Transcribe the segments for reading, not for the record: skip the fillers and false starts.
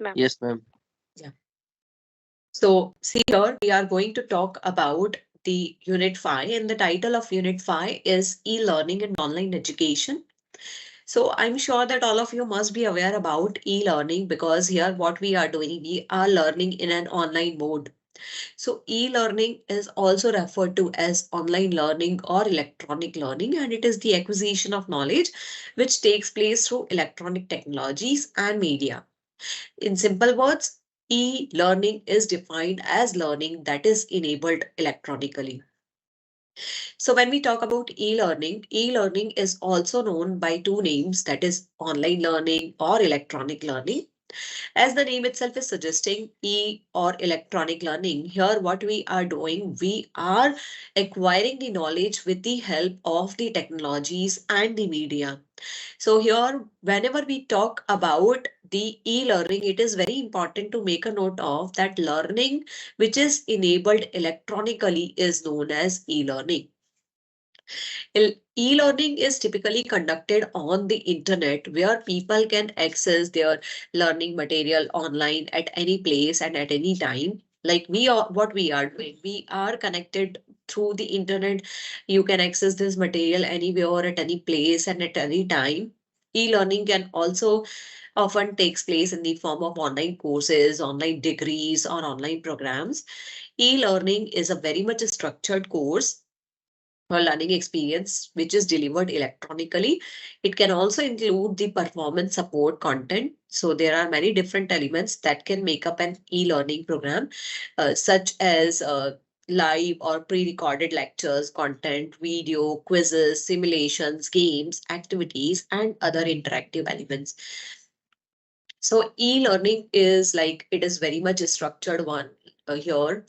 ma'am. Yes, ma'am. Yeah. So see here, we are going to talk about the Unit 5, and the title of Unit 5 is E-Learning and Online Education. So I'm sure that all of you must be aware about e-learning, because here what we are doing, we are learning in an online mode. So e-learning is also referred to as online learning or electronic learning, and it is the acquisition of knowledge which takes place through electronic technologies and media. In simple words, e-learning is defined as learning that is enabled electronically. So when we talk about e-learning is also known by two names, that is online learning or electronic learning. As the name itself is suggesting, e or electronic learning, here what we are doing, we are acquiring the knowledge with the help of the technologies and the media. So here, whenever we talk about the e-learning, it is very important to make a note of that learning which is enabled electronically is known as e-learning. E-learning is typically conducted on the internet, where people can access their learning material online at any place and at any time. Like we are, what we are doing, we are connected through the internet. You can access this material anywhere, at any place and at any time. E-learning can also often takes place in the form of online courses, online degrees, or online programs. E-learning is a very much structured course or learning experience which is delivered electronically. It can also include the performance support content. So there are many different elements that can make up an e-learning program, such as live or pre-recorded lectures, content, video, quizzes, simulations, games, activities, and other interactive elements. So e-learning is like, it is very much a structured one here.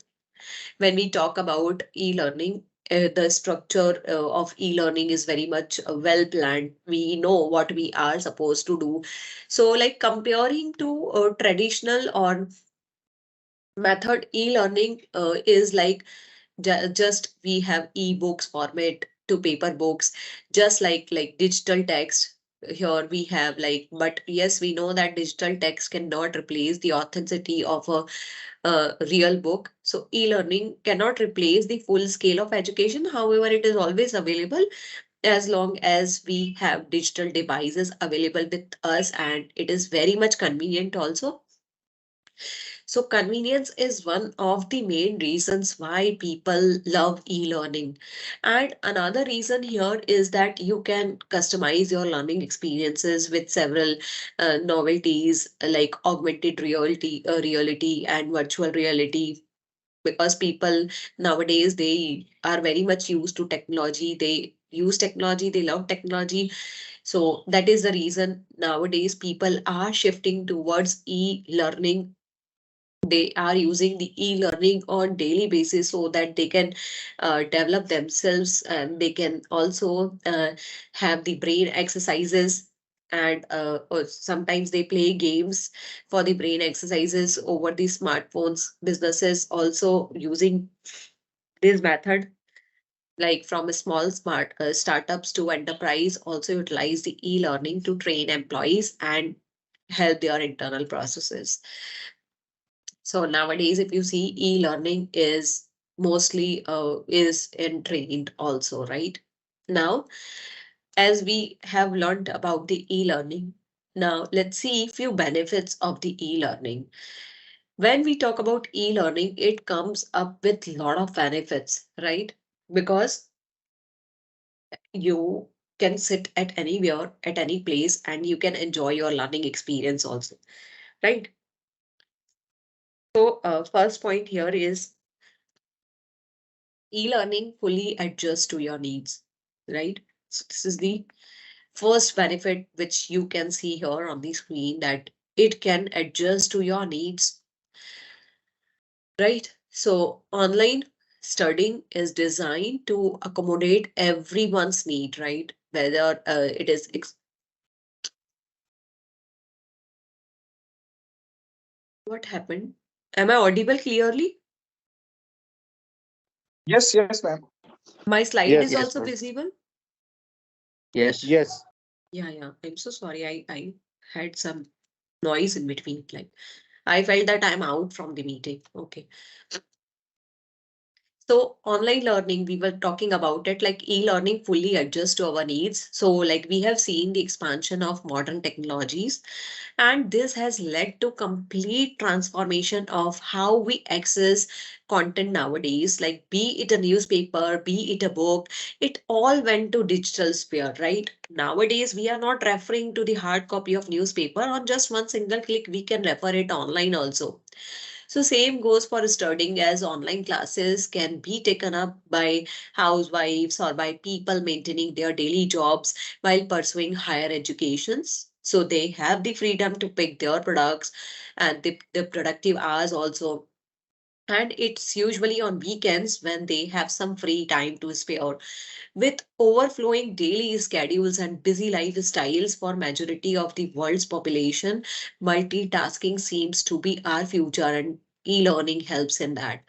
When we talk about e-learning, the structure of e-learning is very much well planned. We know what we are supposed to do. So like comparing to traditional or method, e-learning is like just we have e-books format to paper books, just like digital text. Here we have like, but yes, we know that digital text cannot replace the authenticity of a real book. So e-learning cannot replace the full scale of education. However, it is always available as long as we have digital devices available with us, and it is very much convenient also. So convenience is one of the main reasons why people love e-learning. And another reason here is that you can customize your learning experiences with several novelties like augmented reality and virtual reality, because people nowadays, they are very much used to technology. They use technology, they love technology. So that is the reason nowadays people are shifting towards e-learning. They are using the e-learning on daily basis so that they can develop themselves, and they can also have the brain exercises, and or sometimes they play games for the brain exercises over the smartphones. Businesses also using this method, like from a small smart startups to enterprise, also utilize the e-learning to train employees and help their internal processes. So nowadays, if you see, e-learning is mostly is in trained also, right? Now, as we have learned about the e-learning, now let's see few benefits of the e-learning. When we talk about e-learning, it comes up with a lot of benefits, right? Because you can sit at anywhere, at any place, and you can enjoy your learning experience also, right? So, first point here is e-learning fully adjusts to your needs, right? So this is the first benefit which you can see here on the screen, that it can adjust to your needs, right? So online studying is designed to accommodate everyone's need, right? Whether it is what happened? Am I audible clearly? Yes, yes, ma'am. My slide is Yes, Yes, also ma'am. visible. Yes. yes. Yeah, yeah. I'm so sorry. I had some. noise in between. Like I felt that I'm out from the meeting. Okay. So online learning, we were talking about it, like e-learning fully adjusts to our needs. So like we have seen the expansion of modern technologies, and this has led to complete transformation of how we access content nowadays. Like be it a newspaper, be it a book, it all went to digital sphere, right? Nowadays, we are not referring to the hard copy of newspaper. On just one single click, we can refer it online also. So same goes for studying, as online classes can be taken up by housewives or by people maintaining their daily jobs while pursuing higher educations. So they have the freedom to pick their products and the productive hours also. And it's usually on weekends when they have some free time to spare. With overflowing daily schedules and busy lifestyles for majority of the world's population, multitasking seems to be our future, and e-learning helps in that.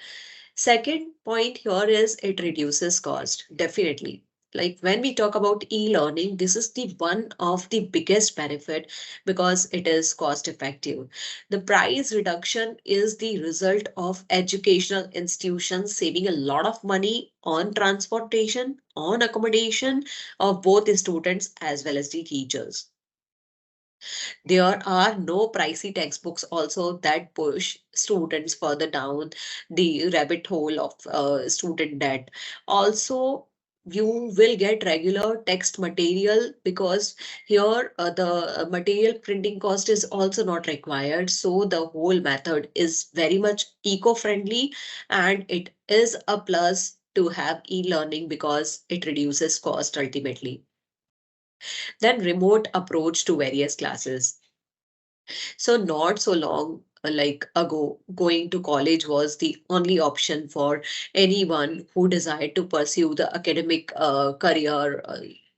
Second point here is it reduces cost. Definitely. Like when we talk about e-learning, this is the one of the biggest benefit because it is cost effective. The price reduction is the result of educational institutions saving a lot of money on transportation, on accommodation of both the students as well as the teachers. There are no pricey textbooks also that push students further down the rabbit hole of student debt. Also, you will get regular text material because here the material printing cost is also not required. So the whole method is very much eco-friendly, and it is a plus to have e-learning because it reduces cost ultimately. Then remote approach to various classes. So not so long like ago, going to college was the only option for anyone who desired to pursue the academic career.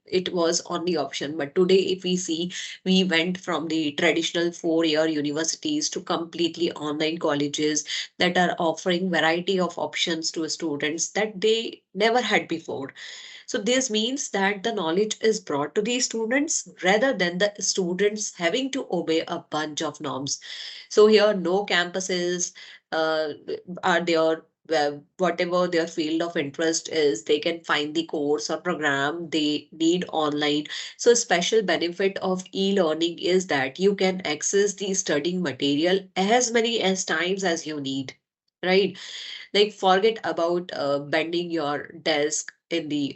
It was only option. But today, if we see, we went from the traditional 4-year universities to completely online colleges that are offering variety of options to students that they never had before. So this means that the knowledge is brought to the students rather than the students having to obey a bunch of norms. So here, no campuses uh, are there. Where whatever their field of interest is, they can find the course or program they need online. So special benefit of e-learning is that you can access the studying material as many as times as you need, right? Like forget about bending your desk in the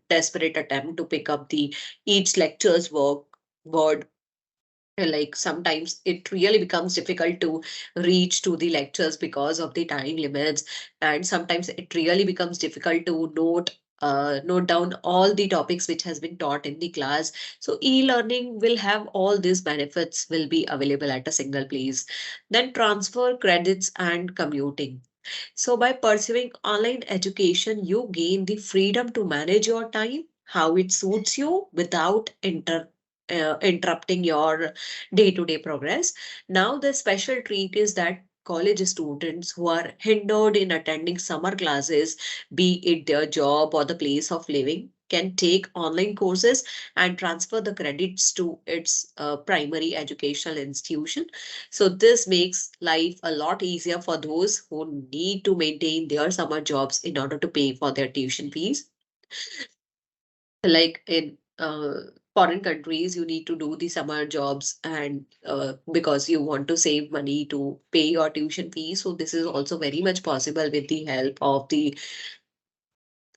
desperate attempt to pick up the each lecture's word. Like sometimes it really becomes difficult to reach to the lectures because of the time limits, and sometimes it really becomes difficult to note down all the topics which has been taught in the class. So e-learning will have all these benefits will be available at a single place. Then transfer credits and commuting. So by pursuing online education, you gain the freedom to manage your time, how it suits you without interrupting your day-to-day progress. Now, the special treat is that college students who are hindered in attending summer classes, be it their job or the place of living, can take online courses and transfer the credits to its primary educational institution. So this makes life a lot easier for those who need to maintain their summer jobs in order to pay for their tuition fees. Like in foreign countries, you need to do the summer jobs and because you want to save money to pay your tuition fees. So this is also very much possible with the help of the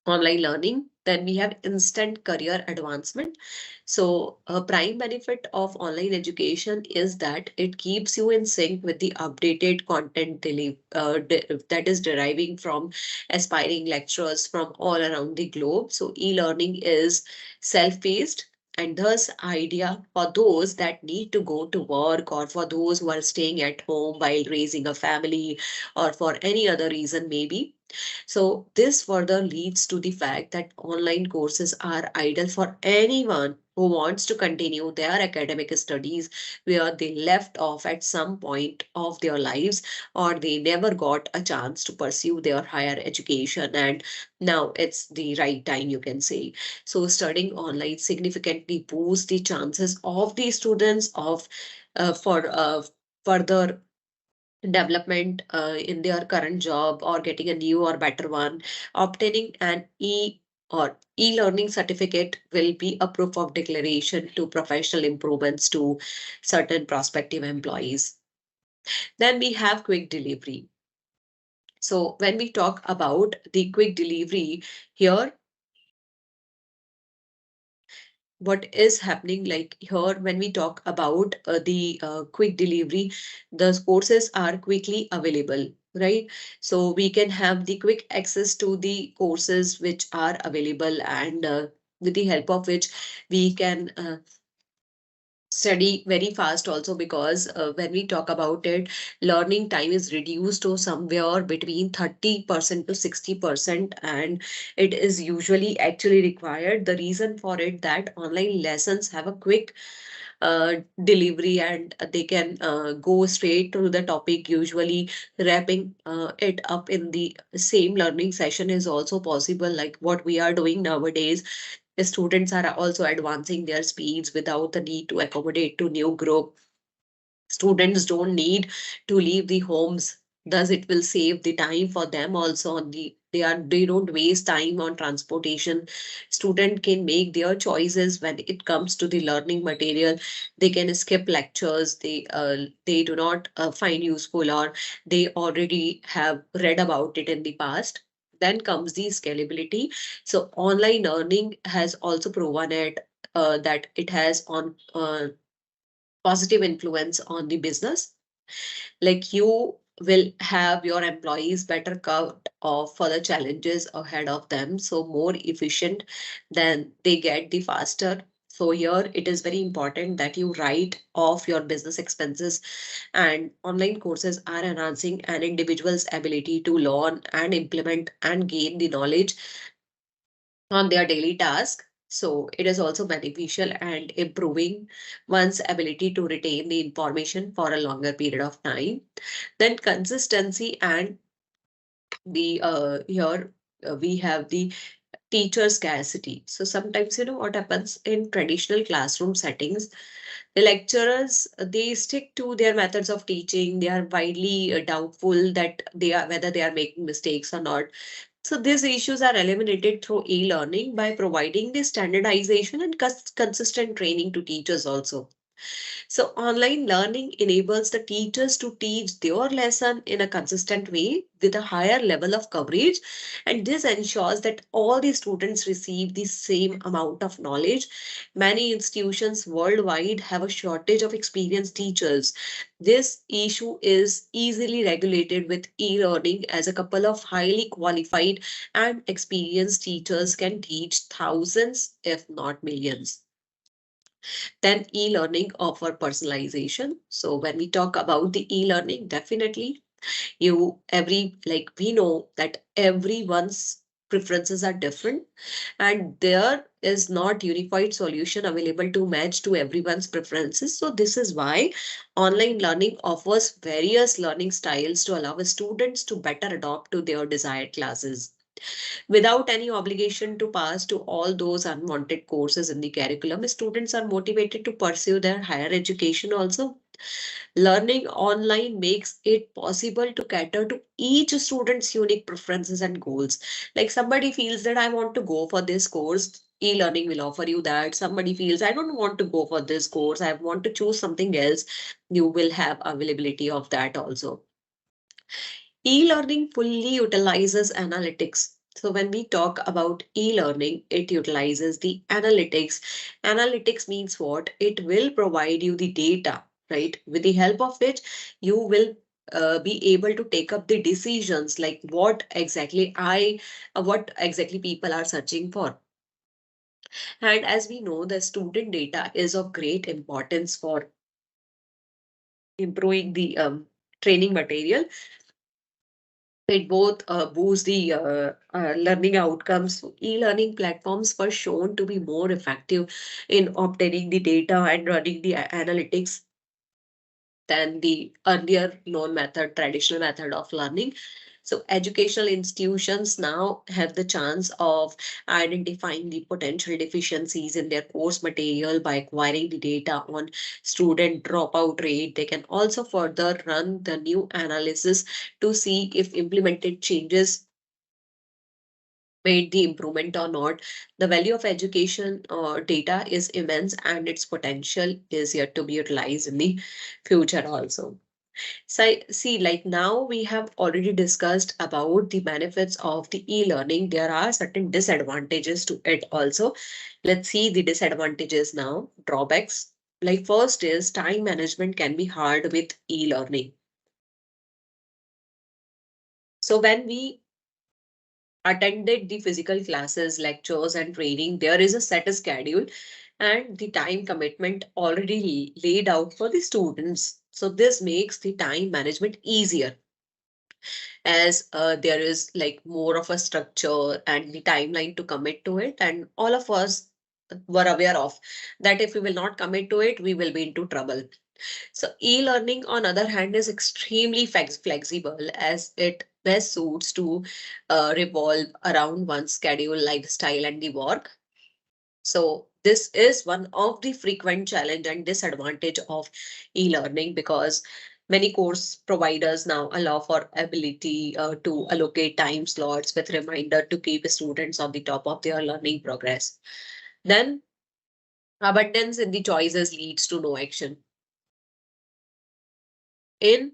online learning. Then we have instant career advancement. So a prime benefit of online education is that it keeps you in sync with the updated content that is deriving from aspiring lecturers from all around the globe. So e-learning is self-paced, and thus idea for those that need to go to work, or for those who are staying at home while raising a family, or for any other reason maybe. So this further leads to the fact that online courses are ideal for anyone who wants to continue their academic studies where they left off at some point of their lives, or they never got a chance to pursue their higher education, and now it's the right time, you can say. So studying online significantly boosts the chances of the students of for further development in their current job or getting a new or better one. Obtaining an or e-learning certificate will be a proof of declaration to professional improvements to certain prospective employees. Then we have quick delivery. So when we talk about the quick delivery here, what is happening like here when we talk about the quick delivery, the courses are quickly available, right? So we can have the quick access to the courses which are available, and with the help of which we can study very fast also, because when we talk about it, learning time is reduced to somewhere between 30% to 60%, and it is usually actually required. The reason for it that online lessons have a quick delivery, and they can go straight to the topic. Usually wrapping it up in the same learning session is also possible, like what we are doing nowadays. The students are also advancing their speeds without the need to accommodate to new group. Students don't need to leave the homes, thus it will save the time for them also. On the they don't waste time on transportation. Student can make their choices when it comes to the learning material. They can skip lectures they do not find useful, or they already have read about it in the past. Then comes the scalability. So online learning has also proven it that it has on positive influence on the business. Like you will have your employees better cut off for the challenges ahead of them, so more efficient, then they get the faster. So here it is very important that you write off your business expenses, and online courses are enhancing an individual's ability to learn and implement and gain the knowledge on their daily task. So it is also beneficial and improving one's ability to retain the information for a longer period of time. Then consistency and the here we have the teacher scarcity. So sometimes, what happens in traditional classroom settings, the lecturers, they stick to their methods of teaching. They are widely doubtful that they are whether they are making mistakes or not. So these issues are eliminated through e-learning by providing the standardization and consistent training to teachers also. So online learning enables the teachers to teach their lesson in a consistent way with a higher level of coverage. And this ensures that all the students receive the same amount of knowledge. Many institutions worldwide have a shortage of experienced teachers. This issue is easily regulated with e-learning, as a couple of highly qualified and experienced teachers can teach thousands, if not millions. Then e-learning offer personalization. So when we talk about the e-learning, definitely we know that everyone's preferences are different, and there is not unified solution available to match to everyone's preferences. So this is why online learning offers various learning styles to allow students to better adopt to their desired classes without any obligation to pass to all those unwanted courses in the curriculum. Students are motivated to pursue their higher education also. Learning online makes it possible to cater to each student's unique preferences and goals. Like somebody feels that I want to go for this course, e-learning will offer you that. Somebody feels I don't want to go for this course, I want to choose something else. You will have availability of that also. E-learning fully utilizes analytics. So when we talk about e-learning, it utilizes the analytics. Analytics means what? It will provide you the data, right? With the help of which you will be able to take up the decisions, like what exactly people are searching for. And as we know, the student data is of great importance for improving the training material. It both boosts the learning outcomes. E-learning platforms were shown to be more effective in obtaining the data and running the analytics than the earlier known method, traditional method of learning. So educational institutions now have the chance of identifying the potential deficiencies in their course material by acquiring the data on student dropout rate. They can also further run the new analysis to see if implemented changes made the improvement or not. The value of education data is immense and its potential is yet to be utilized in the future also. So see, like now we have already discussed about the benefits of the e-learning. There are certain disadvantages to it also. Let's see the disadvantages now, drawbacks. Like first is time management can be hard with e-learning. So when we attended the physical classes, lectures, and training, there is a set schedule and the time commitment already laid out for the students. So this makes the time management easier as there is like more of a structure and the timeline to commit to it. And all of us were aware of that if we will not commit to it, we will be into trouble. So e-learning, on other hand, is extremely flexible as it best suits to revolve around one's schedule, lifestyle, and the work. So this is one of the frequent challenge and disadvantage of e-learning because many course providers now allow for ability to allocate time slots with reminder to keep students on the top of their learning progress. Then abundance in the choices leads to no action. In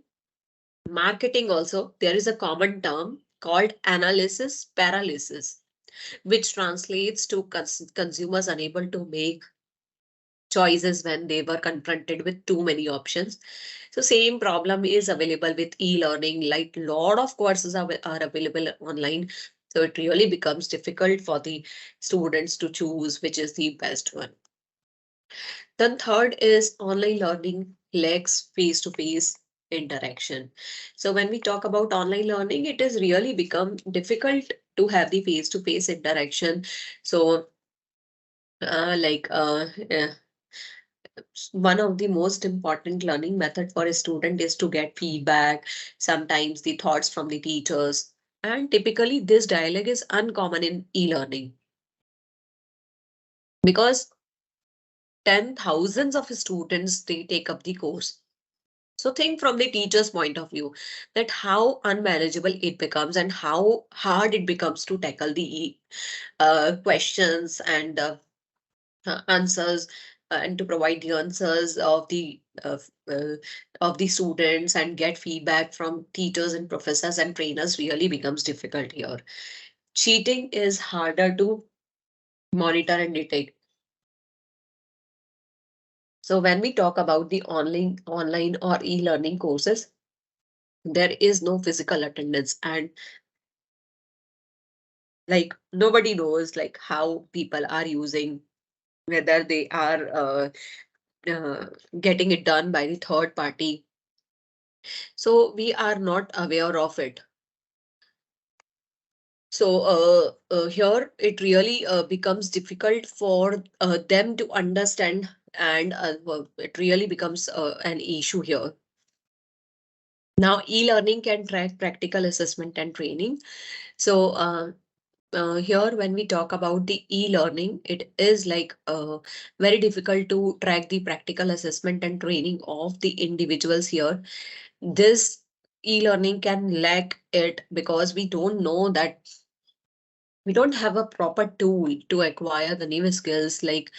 marketing also, there is a common term called analysis paralysis, which translates to consumers unable to make choices when they were confronted with too many options. So same problem is available with e-learning, like lot of courses are available online. So it really becomes difficult for the students to choose which is the best one. Then third is online learning lacks face-to-face interaction. So when we talk about online learning, it has really become difficult to have the face-to-face interaction. So uh, like uh, uh, one of the most important learning method for a student is to get feedback, sometimes the thoughts from the teachers. And typically this dialogue is uncommon in e-learning because 10,000s of students they take up the course. So think from the teacher's point of view that how unmanageable it becomes and how hard it becomes to tackle the questions and answers and to provide the answers of the students and get feedback from teachers and professors and trainers really becomes difficult here. Cheating is harder to monitor and detect. So when we talk about the online or e-learning courses, there is no physical attendance and like nobody knows like how people are using, whether they are uh, getting it done by the third party. So we are not aware of it. So here it really becomes difficult for them to understand and well, it really becomes an issue here. Now e-learning can track practical assessment and training. So here when we talk about the e-learning, it is like very difficult to track the practical assessment and training of the individuals here. This e-learning can lack it because we don't know that we don't have a proper tool to acquire the new skills. Like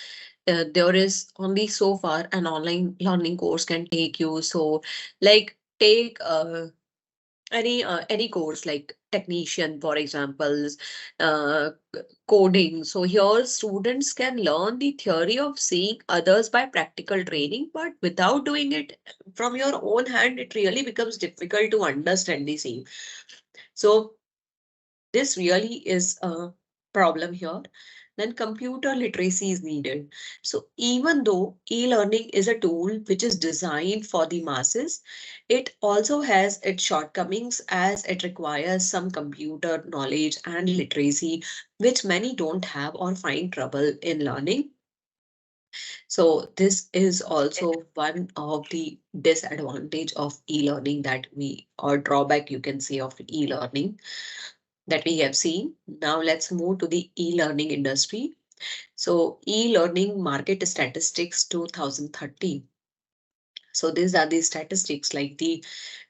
there is only so far an online learning course can take you. So like take any course like technician for examples, coding. So here students can learn the theory of seeing others by practical training, but without doing it from your own hand, it really becomes difficult to understand the same. So this really is a problem here. Then computer literacy is needed. So even though e-learning is a tool which is designed for the masses, it also has its shortcomings as it requires some computer knowledge and literacy, which many don't have or find trouble in learning. So this is also one of the disadvantage of e-learning that we, or drawback you can say, of e-learning that we have seen. Now let's move to the e-learning industry. So e-learning market statistics 2030. So these are the statistics, like the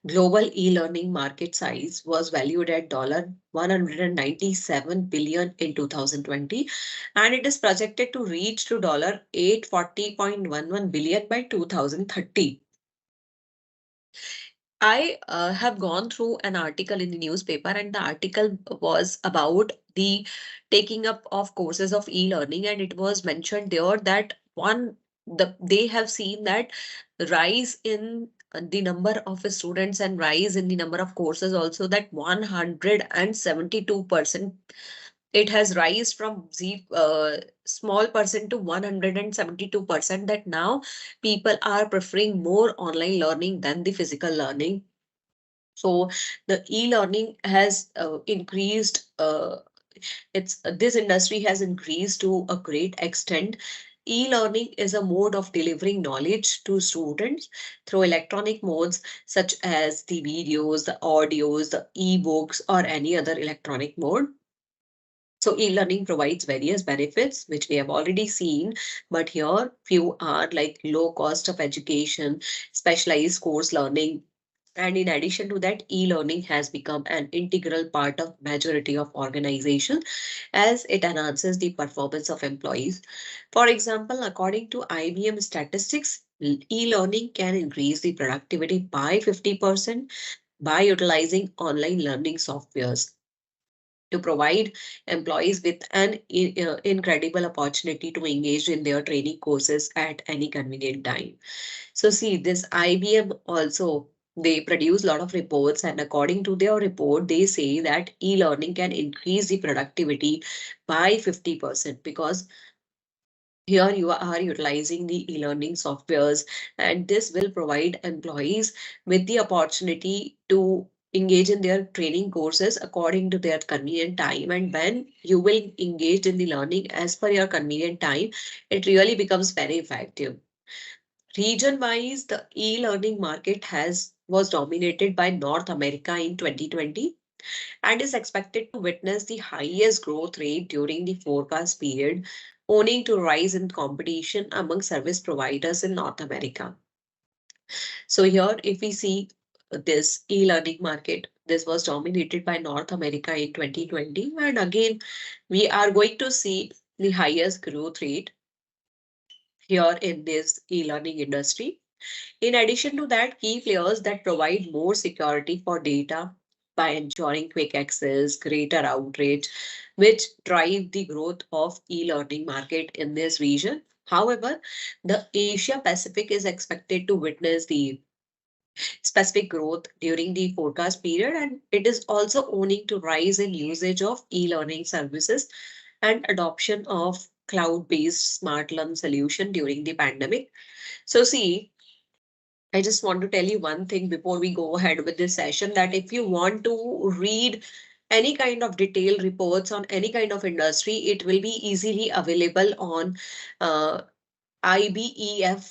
global e-learning market size was valued at $197 billion in 2020, and it is projected to reach to $840.11 billion by 2030. I have gone through an article in the newspaper, and the article was about the taking up of courses of e-learning, and it was mentioned there that they have seen that rise in the number of students and rise in the number of courses also, that 172% it has rise from small percent to 172%, that now people are preferring more online learning than the physical learning. So the e-learning has increased. It's this industry has increased to a great extent. E-learning is a mode of delivering knowledge to students through electronic modes such as the videos, the audios, the e-books, or any other electronic mode. So e-learning provides various benefits, which we have already seen, but here few are like low cost of education, specialized course learning, and in addition to that, e-learning has become an integral part of majority of organizations as it enhances the performance of employees. For example, according to IBM statistics, e-learning can increase the productivity by 50% by utilizing online learning softwares to provide employees with an incredible opportunity to engage in their training courses at any convenient time. So see, this IBM also, they produce a lot of reports, and according to their report, they say that e-learning can increase the productivity by 50% because here you are utilizing the e-learning softwares, and this will provide employees with the opportunity to engage in their training courses according to their convenient time. And when you will engage in the learning as per your convenient time, it really becomes very effective. Region wise, the e-learning market has was dominated by North America in 2020 and is expected to witness the highest growth rate during the forecast period, owing to rise in competition among service providers in North America. So here, if we see this e-learning market, this was dominated by North America in 2020, and again, we are going to see the highest growth rate here in this e-learning industry. In addition to that, key players that provide more security for data by ensuring quick access, greater outreach, which drive the growth of e-learning market in this region. However, the Asia Pacific is expected to witness the specific growth during the forecast period, and it is also owing to rise in usage of e-learning services and adoption of cloud-based smart learn solution during the pandemic. So see, I just want to tell you one thing before we go ahead with this session, that if you want to read any kind of detailed reports on any kind of industry, it will be easily available on uh, ibef.org.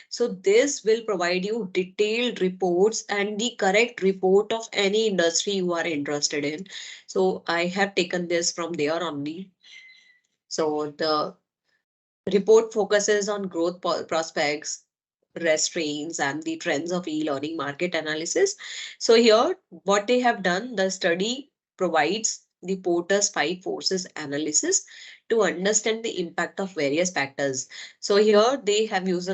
So this will provide you detailed reports and the correct report of any industry you are interested in. So I have taken this from there only. So the report focuses on growth prospects, restraints, and the trends of e-learning market analysis. So here, what they have done, the study provides the Porter's five forces analysis to understand the impact of various factors. So here they have used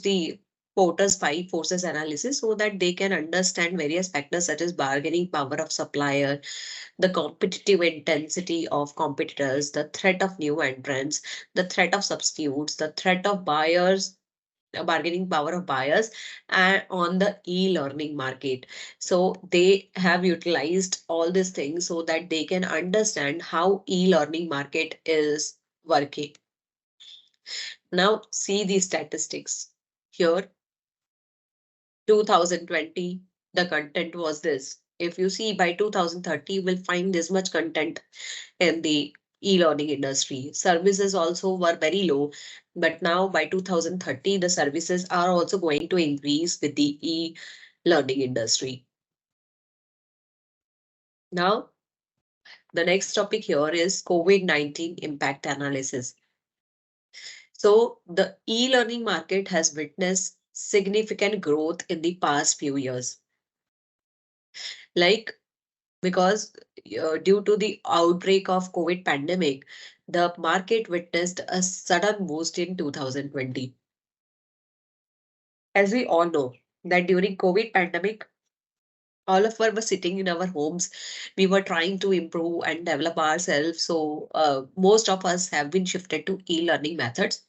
the Porter's five forces analysis so that they can understand various factors such as bargaining power of supplier, the competitive intensity of competitors, the threat of new entrants, the threat of substitutes, the threat of buyers, bargaining power of buyers, and on the e-learning market. So they have utilized all these things so that they can understand how e-learning market is working. Now see the statistics. Here, 2020, the content was this. If you see by 2030, you will find this much content in the e-learning industry. Services also were very low, but now by 2030, the services are also going to increase with the e-learning industry. Now, the next topic here is COVID-19 impact analysis. So the e-learning market has witnessed significant growth in the past few years. Like because due to the outbreak of COVID pandemic, the market witnessed a sudden boost in 2020. As we all know that during COVID pandemic, all of us were sitting in our homes. We were trying to improve and develop ourselves. So most of us have been shifted to e-learning methods.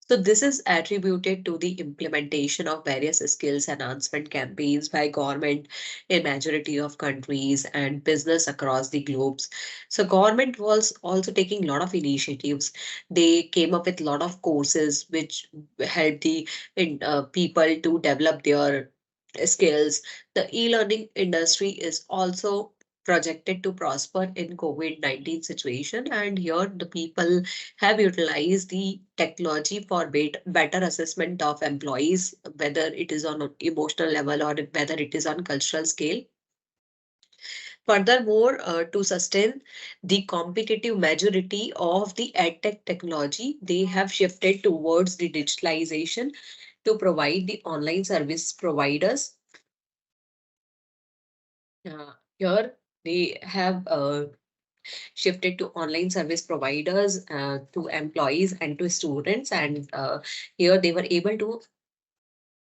So this is attributed to the implementation of various skills enhancement campaigns by government in majority of countries and business across the globes. So government was also taking a lot of initiatives. They came up with a lot of courses which help the people to develop their skills. The e-learning industry is also projected to prosper in COVID-19 situation, and here the people have utilized the technology for better assessment of employees, whether it is on an emotional level or whether it is on cultural scale. Furthermore, to sustain the competitive majority of the edtech technology, they have shifted towards the digitalization to provide the online service providers. Here they have shifted to online service providers, to employees and to students, and here they were able to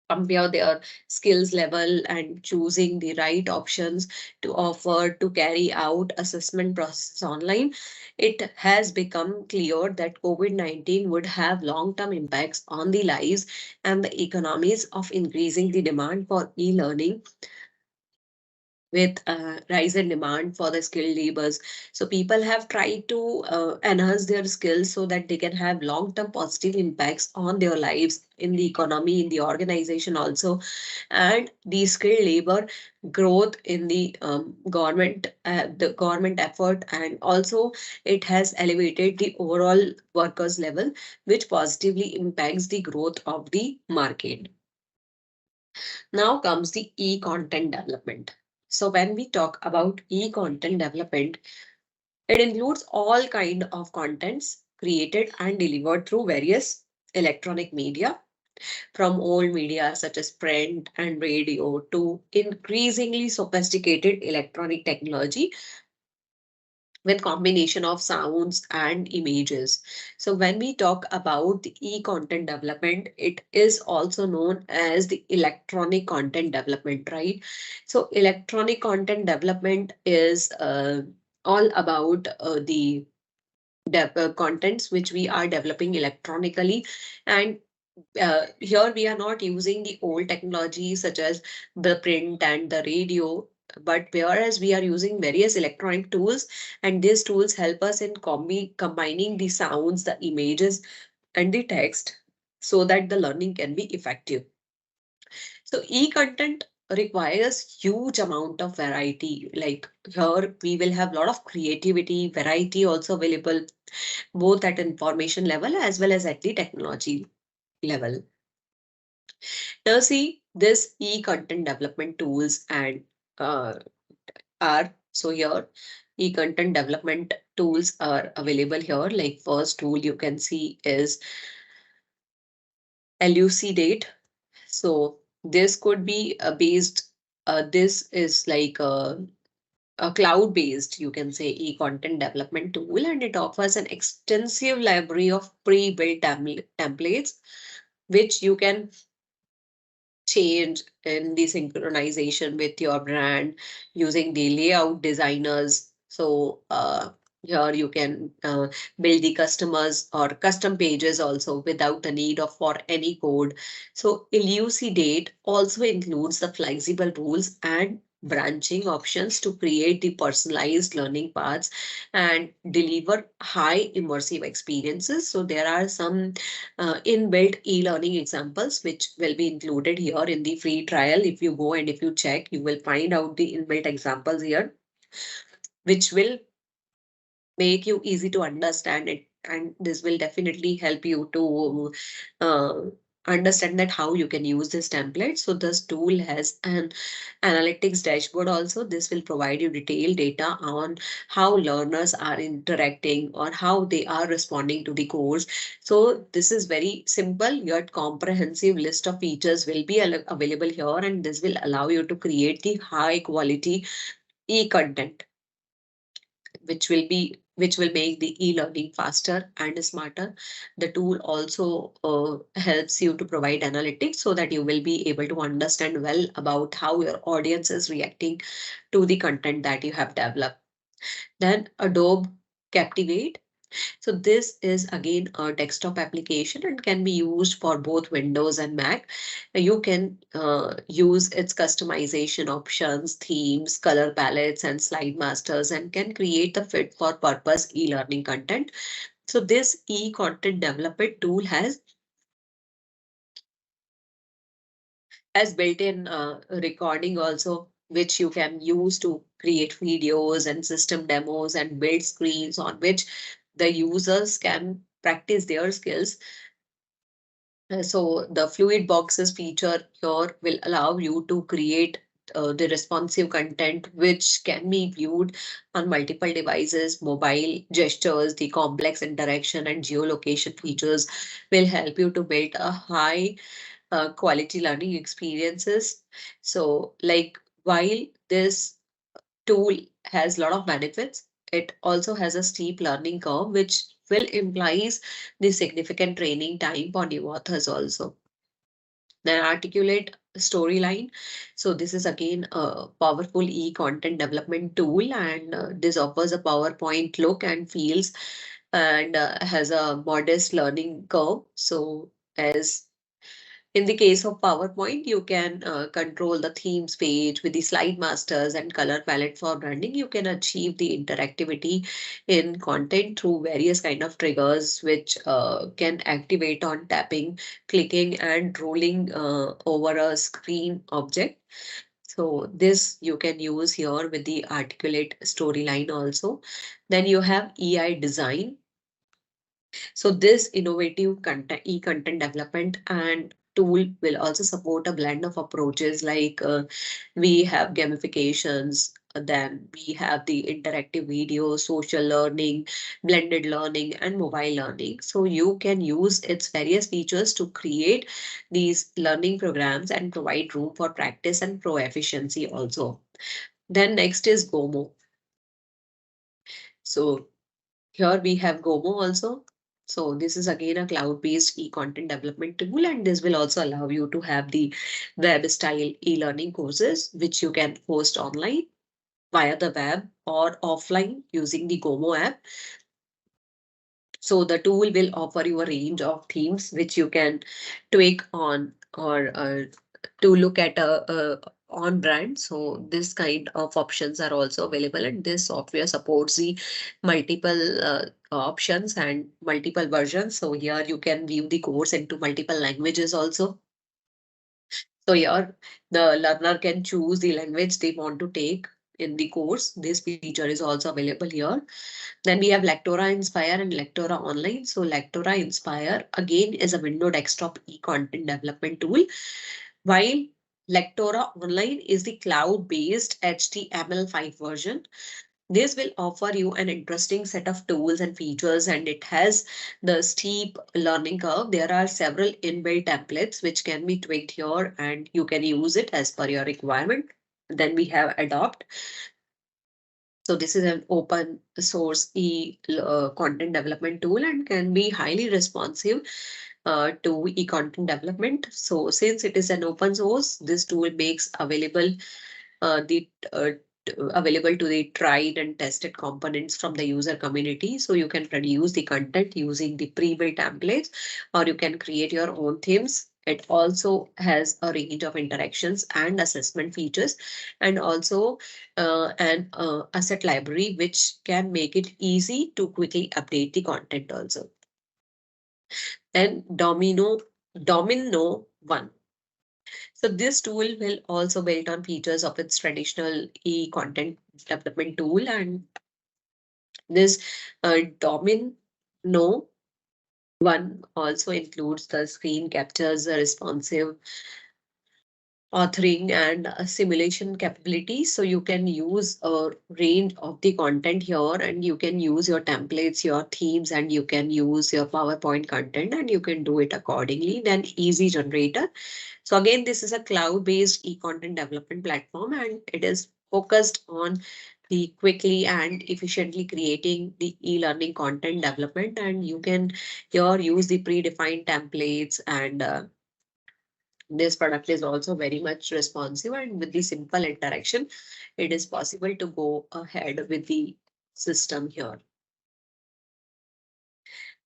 compare their skills level and choosing the right options to offer to carry out assessment process online. It has become clear that COVID-19 would have long-term impacts on the lives and the economies of increasing the demand for e-learning with rise in demand for the skilled labors. So people have tried to enhance their skills so that they can have long-term positive impacts on their lives in the economy, in the organization also, and the skilled labor growth in the government effort, and also it has elevated the overall workers level, which positively impacts the growth of the market. Now comes the e-content development. So when we talk about e-content development, it includes all kind of contents created and delivered through various electronic media, from old media such as print and radio to increasingly sophisticated electronic technology with combination of sounds and images. So when we talk about the e-content development, it is also known as the electronic content development, right? So electronic content development is all about the contents which we are developing electronically, and here we are not using the old technology such as the print and the radio, but whereas we are using various electronic tools, and these tools help us in combining the sounds, the images, and the text so that the learning can be effective. So e-content requires huge amount of variety. Like here we will have a lot of creativity, variety also available both at information level as well as at the technology level. Now see this e-content development tools and uh, are so here e-content development tools are available here. Like first tool you can see is elucidate. So this could be based, this is like a cloud based, you can say, e-content development tool, and it offers an extensive library of pre-built templates which you can change in the synchronization with your brand using the layout designers. So here you can build the customers or custom pages also without the need of for any code. So elucidate also includes the flexible rules and branching options to create the personalized learning paths and deliver high immersive experiences. So there are some inbuilt e-learning examples which will be included here in the free trial. If you go and if you check, you will find out the inbuilt examples here, which will make you easy to understand it, and this will definitely help you to uh, understand that how you can use this template. So this tool has an analytics dashboard also. This will provide you detailed data on how learners are interacting or how they are responding to the course. So this is very simple yet comprehensive list of features will be available here, and this will allow you to create the high quality e-content which will make the e-learning faster and smarter. The tool also helps you to provide analytics so that you will be able to understand well about how your audience is reacting to the content that you have developed. Then Adobe Captivate. So this is again a desktop application and can be used for both Windows and Mac. You can use its customization options, themes, color palettes, and slide masters, and can create the fit for purpose e-learning content. So this e-content development tool has built-in recording also, which you can use to create videos and system demos and build screens on which the users can practice their skills. So the fluid boxes feature here will allow you to create the responsive content which can be viewed on multiple devices. Mobile gestures, the complex interaction and geolocation features will help you to build a high quality learning experiences. So like while this tool has a lot of benefits, it also has a steep learning curve, which will implies the significant training time for new authors also. Then articulate storyline. So this is again a powerful e-content development tool, and this offers a PowerPoint look and feels, and has a modest learning curve. So as in the case of PowerPoint, you can control the themes page with the slide masters and color palette for branding. You can achieve the interactivity in content through various kind of triggers, which can activate on tapping, clicking, and rolling over a screen object. So this you can use here with the articulate storyline also. Then you have EI design. So this innovative content, e-content development and tool will also support a blend of approaches like we have gamifications, then we have the interactive video, social learning, blended learning, and mobile learning. So you can use its various features to create these learning programs and provide room for practice and pro efficiency also. Then next is Gomo. So here we have Gomo also. So this is again a cloud-based e-content development tool, and this will also allow you to have the web style e-learning courses, which you can host online via the web or offline using the Gomo app. So the tool will offer you a range of themes which you can tweak on or to look at a on brand. So this kind of options are also available, and this software supports the multiple options and multiple versions. So here you can view the course into multiple languages also. So here the learner can choose the language they want to take in the course. This feature is also available here. Then we have Lectora Inspire and Lectora Online. So Lectora Inspire again is a window desktop e-content development tool, while Lectora Online is the cloud-based HTML5 version. This will offer you an interesting set of tools and features, and it has the steep learning curve. There are several inbuilt templates which can be tweaked here, and you can use it as per your requirement. Then we have Adopt. So this is an open source content development tool and can be highly responsive to e-content development. So since it is an open source, this tool makes the available to the tried and tested components from the user community. So you can produce the content using the pre-built templates, or you can create your own themes. It also has a range of interactions and assessment features, and also an asset library, which can make it easy to quickly update the content also. And Domino One. So this tool will also build on features of its traditional e-content development tool, and This domino one also includes the screen captures, the responsive authoring and simulation capabilities. So you can use a range of the content here, and you can use your templates, your themes, and you can use your PowerPoint content, and you can do it accordingly. Then Easy Generator. So again, this is a cloud-based e-content development platform, and it is focused on the quickly and efficiently creating the e-learning content development. And you can here use the predefined templates, and this product is also very much responsive, and with the simple interaction, it is possible to go ahead with the system here.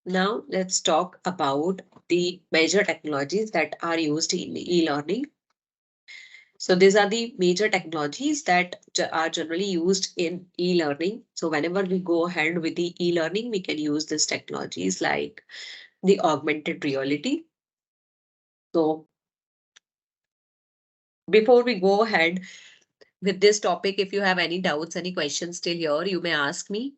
Now let's talk about the major technologies that are used in e-learning. So these are the major technologies that are generally used in e-learning. So whenever we go ahead with the e-learning, we can use these technologies like the augmented reality. So before we go ahead with this topic, if you have any doubts, any questions still here, you may ask me.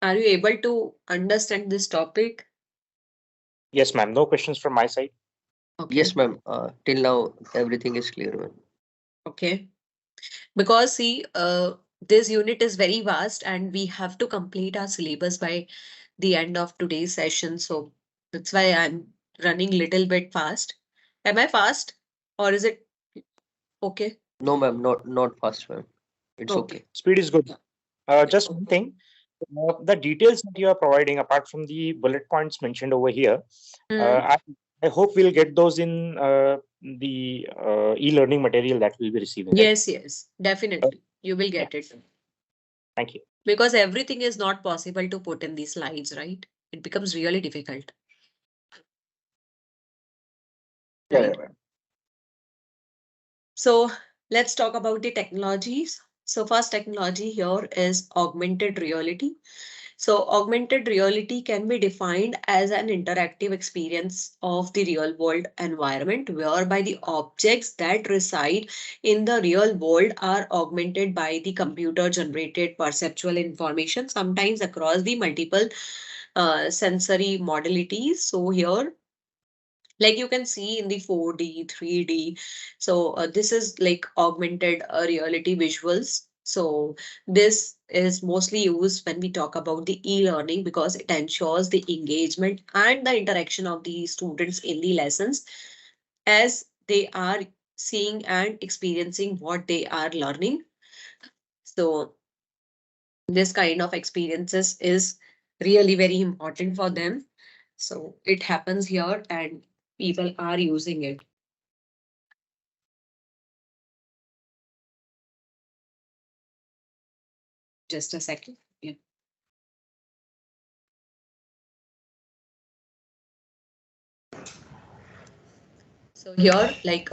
Are you able to understand this topic? Yes, ma'am. No questions from my side. Okay. Yes, ma'am. Till now, everything is clear, ma'am. Okay. Because see, this unit is very vast and we have to complete our syllabus by the end of today's session. So that's why I'm running little bit fast. Am I fast or is it okay? No, ma'am. Not fast, ma'am. It's Okay. okay. Speed is good. Just one Okay. thing. The details that you are providing, apart from the bullet points mentioned over here, Hmm. I hope we'll get those in the e-learning material that we'll be receiving, right? Yes, yes, Uh, definitely. You will yeah. get it. Thank you. Because everything is not possible to put in these slides, right? It becomes really difficult, Yeah, right? yeah, ma'am. So let's talk about the technologies. So first technology here is augmented reality. So augmented reality can be defined as an interactive experience of the real world environment whereby the objects that reside in the real world are augmented by the computer generated perceptual information, sometimes across the multiple sensory modalities. So here like you can see in the 4D, 3D. So this is like augmented reality visuals. So this is mostly used when we talk about the e-learning because it ensures the engagement and the interaction of the students in the lessons as they are seeing and experiencing what they are learning. So this kind of experiences is really very important for them. So it happens here and people are using it. Just a second. Yeah. So here, like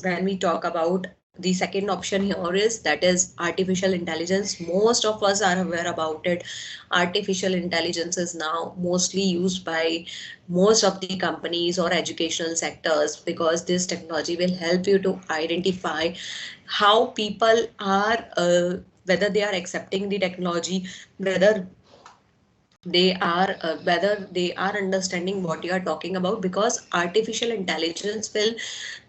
when we talk about the second option here is that is artificial intelligence. Most of us are aware about it. Artificial intelligence is now mostly used by most of the companies or educational sectors because this technology will help you to identify how people are, whether they are accepting the technology, whether they are understanding what you are talking about because artificial intelligence will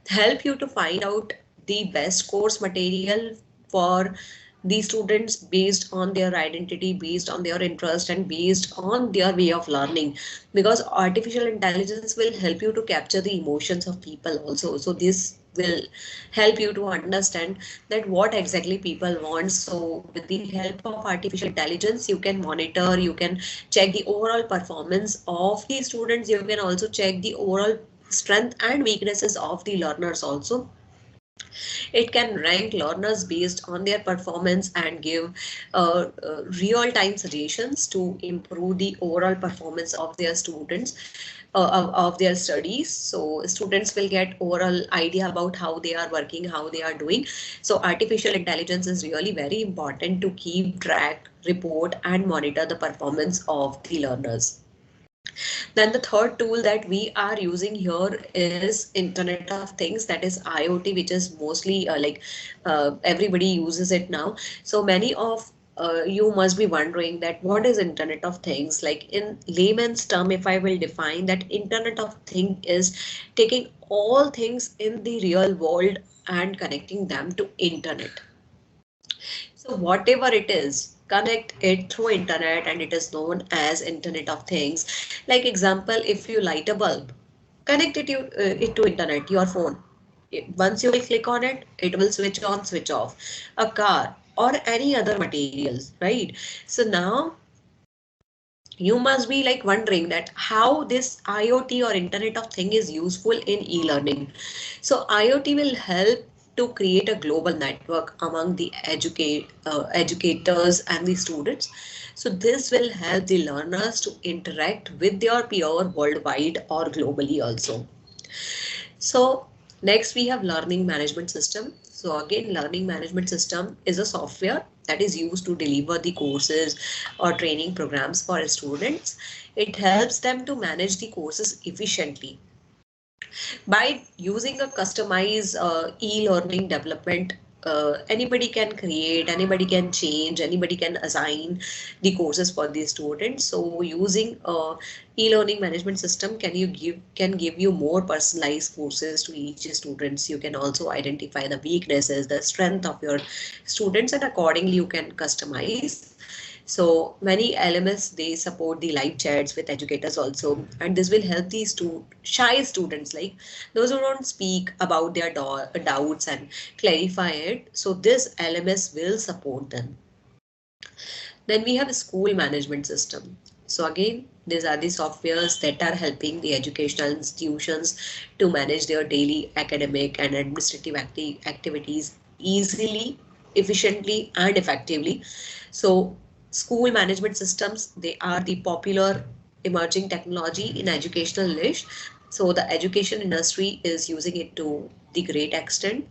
help you to find out the best course material for the students based on their identity, based on their interest, and based on their way of learning. Because artificial intelligence will help you to capture the emotions of people also. So this will help you to understand that what exactly people want. So with the help of artificial intelligence, you can monitor, you can check the overall performance of the students, you can also check the overall strength and weaknesses of the learners also. It can rank learners based on their performance and give real-time suggestions to improve the overall performance of their students, of their studies. So students will get overall idea about how they are working, how they are doing. So artificial intelligence is really very important to keep track, report, and monitor the performance of the learners. Then the third tool that we are using here is Internet of Things, that is IoT, which is mostly everybody uses it now. So many of you must be wondering that what is Internet of Things? Like in layman's term, if I will define that, Internet of Thing is taking all things in the real world and connecting them to internet. So whatever it is, connect it through internet and it is known as Internet of Things. Like example, if you light a bulb, connect it to internet, your phone. Once you will click on it, it will switch on, switch off. A car or any other materials, right? So now you must be like wondering that how this IoT or Internet of Thing is useful in e-learning. So IoT will help to create a global network among the educators and the students. So this will help the learners to interact with their peer worldwide or globally also. So next we have learning management system. So again, learning management system is a software that is used to deliver the courses or training programs for students. It helps them to manage the courses efficiently by using a customized e-learning development. Anybody can create, anybody can change, anybody can assign the courses for the students. So using e-learning management system can give you more personalized courses to each students. You can also identify the weaknesses, the strength of your students, and accordingly you can customize. So many LMS, they support the live chats with educators also, and this will help these shy students, like those who don't speak about their doubts and clarify it. So this LMS will support them. Then we have a school management system. So again, these are the softwares that are helping the educational institutions to manage their daily academic and administrative activities easily, efficiently, and effectively. So school management systems, they are the popular emerging technology in educational niche. So the education industry is using it to the great extent.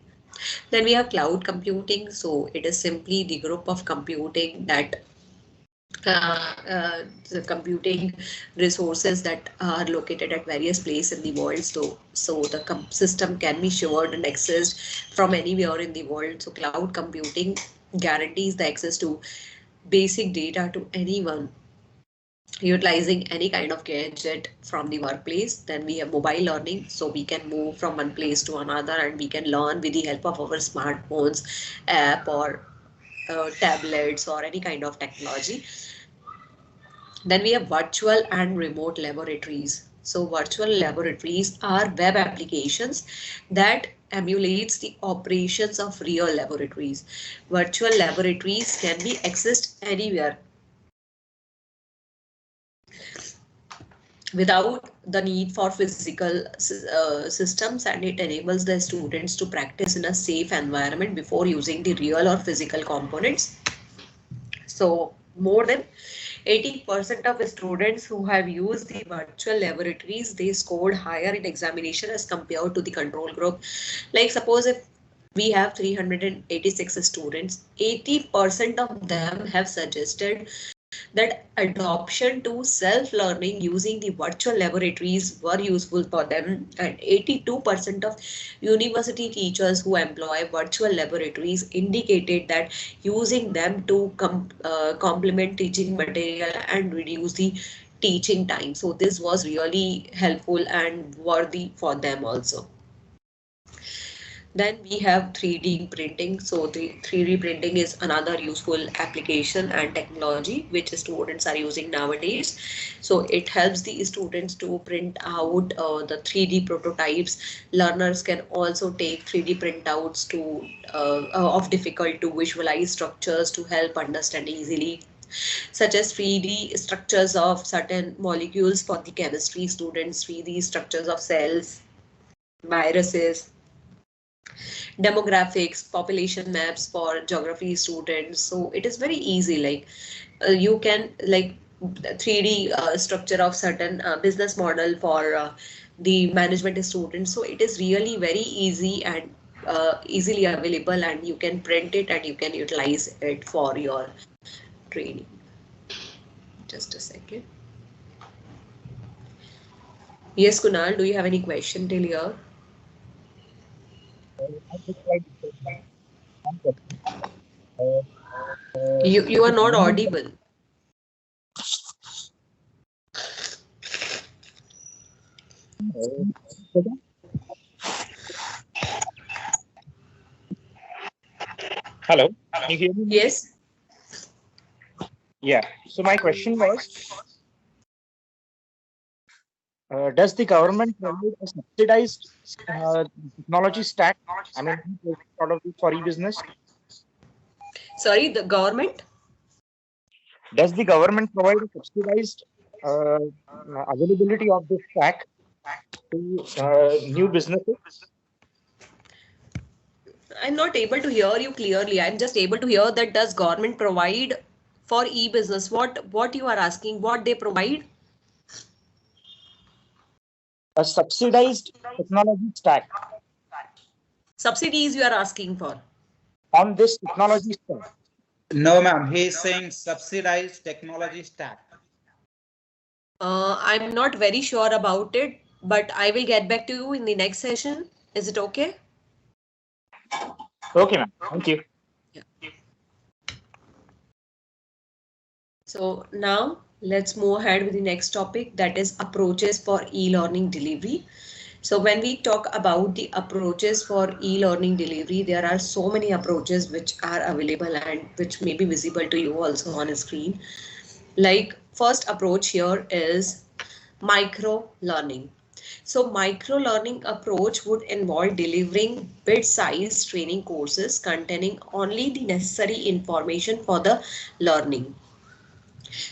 Then we have cloud computing. So it is simply the group of computing that the computing resources that are located at various places in the world. So the system can be shared and accessed from anywhere in the world. So cloud computing guarantees the access to basic data to anyone utilizing any kind of gadget from the workplace. Then we have mobile learning, so we can move from one place to another and we can learn with the help of our smartphones, app, or tablets or any kind of technology. Then we have virtual and remote laboratories. So virtual laboratories are web applications that emulates the operations of real laboratories. Virtual laboratories can be accessed anywhere without the need for physical systems, and it enables the students to practice in a safe environment before using the real or physical components. So more than 80% of students who have used the virtual laboratories, they scored higher in examination as compared to the control group. Like suppose if we have 386 students, 80% of them have suggested that adoption to self-learning using the virtual laboratories were useful for them, and 82% of university teachers who employ virtual laboratories indicated that using them to complement teaching material and reduce the teaching time. So this was really helpful and worthy for them also. Then we have 3D printing. So the 3D printing is another useful application and technology which students are using nowadays. So it helps the students to print out the 3D prototypes. Learners can also take 3D printouts of difficult to visualize structures to help understand easily, such as 3D structures of certain molecules for the chemistry students, 3D structures of cells, viruses, demographics, population maps for geography students. So it is very easy, like you can like 3D structure of certain business model for the management students. So it is really very easy and easily available, and you can print it and you can utilize it for your training. Just a second. Yes, Kunal, do you have any question till here? I just like one question. Uh, You the are not government, audible. uh, hello, can you hear me now? Yes. Yeah. So my question was, does the government provide a subsidized technology stack? I mean, sort of for e-business. Sorry, the government? Does the government provide a subsidized uh, availability of this stack to new businesses? I'm not able to hear you clearly. I'm just able to hear that does government provide for e-business? What you are asking, what they provide? A subsidized technology stack Subsidies you are asking for. on this technology stack. No, ma'am. He is saying subsidized technology stack. I'm not very sure about it, but I will get back to you in the next session. Is it okay? Okay, ma'am. Thank you. Yeah. So now let's move ahead with the next topic, that is approaches for e-learning delivery. So when we talk about the approaches for e-learning delivery, there are so many approaches which are available and which may be visible to you also on a screen. Like first approach here is micro learning. So micro learning approach would involve delivering bit-sized training courses containing only the necessary information for the learning.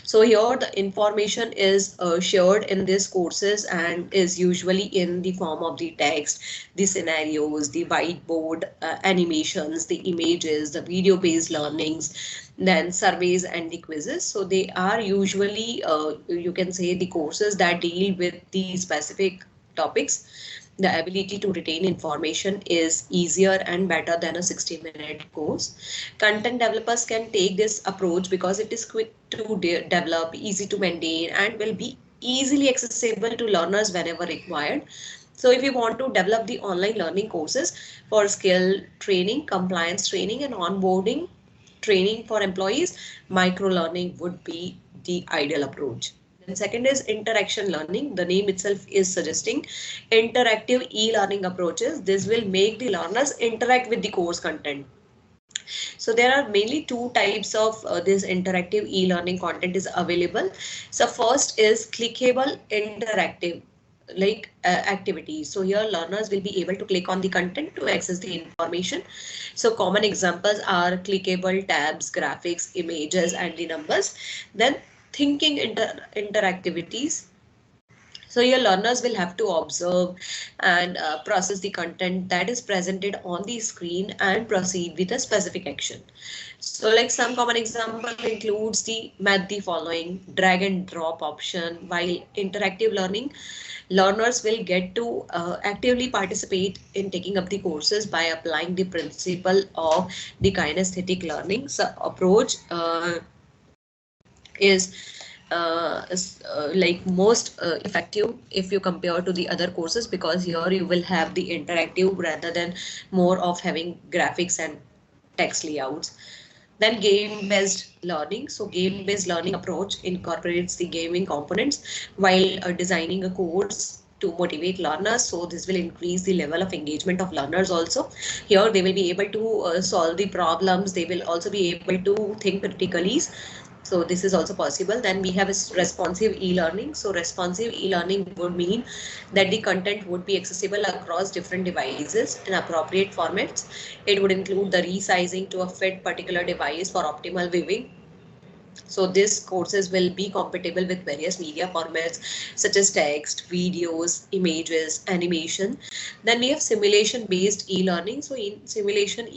So here the information is shared in these courses and is usually in the form of the text, the scenarios, the whiteboard animations, the images, the video based learnings, then surveys and the quizzes. So they are usually you can say the courses that deal with the specific topics. The ability to retain information is easier and better than a 60-minute course. Content developers can take this approach because it is quick to develop, easy to maintain, and will be easily accessible to learners whenever required. So if you want to develop the online learning courses for skill training, compliance training, and onboarding training for employees, micro learning would be the ideal approach. Then second is interaction learning. The name itself is suggesting interactive e-learning approaches. This will make the learners interact with the course content. So there are mainly two types of this interactive e-learning content is available. So first is clickable interactive like activities. So here learners will be able to click on the content to access the information. So common examples are clickable tabs, graphics, images, and the numbers. Then thinking interactivities. So your learners will have to observe and process the content that is presented on the screen and proceed with a specific action. So like some common example includes the math the following, drag and drop option. While interactive learning, learners will get to actively participate in taking up the courses by applying the principle of the kinesthetic learning. So approach is like most effective if you compare to the other courses, because here you will have the interactive rather than more of having graphics and text layouts. Then game based learning. So game based learning approach incorporates the gaming components while designing a course to motivate learners. So this will increase the level of engagement of learners also. Here they will be able to solve the problems. They will also be able to think critically. So this is also possible. Then we have responsive e-learning. So responsive e-learning would mean that the content would be accessible across different devices in appropriate formats. It would include the resizing to a fit particular device for optimal viewing. So these courses will be compatible with various media formats such as text, videos, images, animation. Then we have simulation based e-learning. So in simulation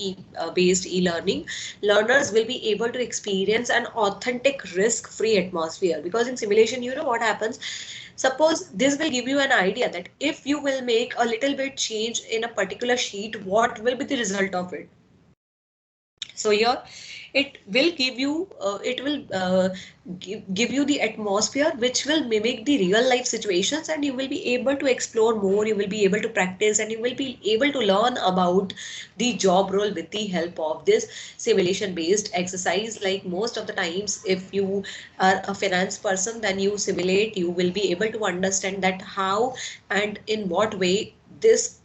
based e-learning, learners will be able to experience an authentic risk-free atmosphere, because in simulation, you know what happens. Suppose this will give you an idea that if you will make a little bit change in a particular sheet, what will be the result of it? So here it will give you give you the atmosphere which will mimic the real life situations, and you will be able to explore more, you will be able to practice, and you will be able to learn about the job role with the help of this simulation based exercise. Like most of the times, if you are a finance person, then you simulate, you will be able to understand that how and in what way this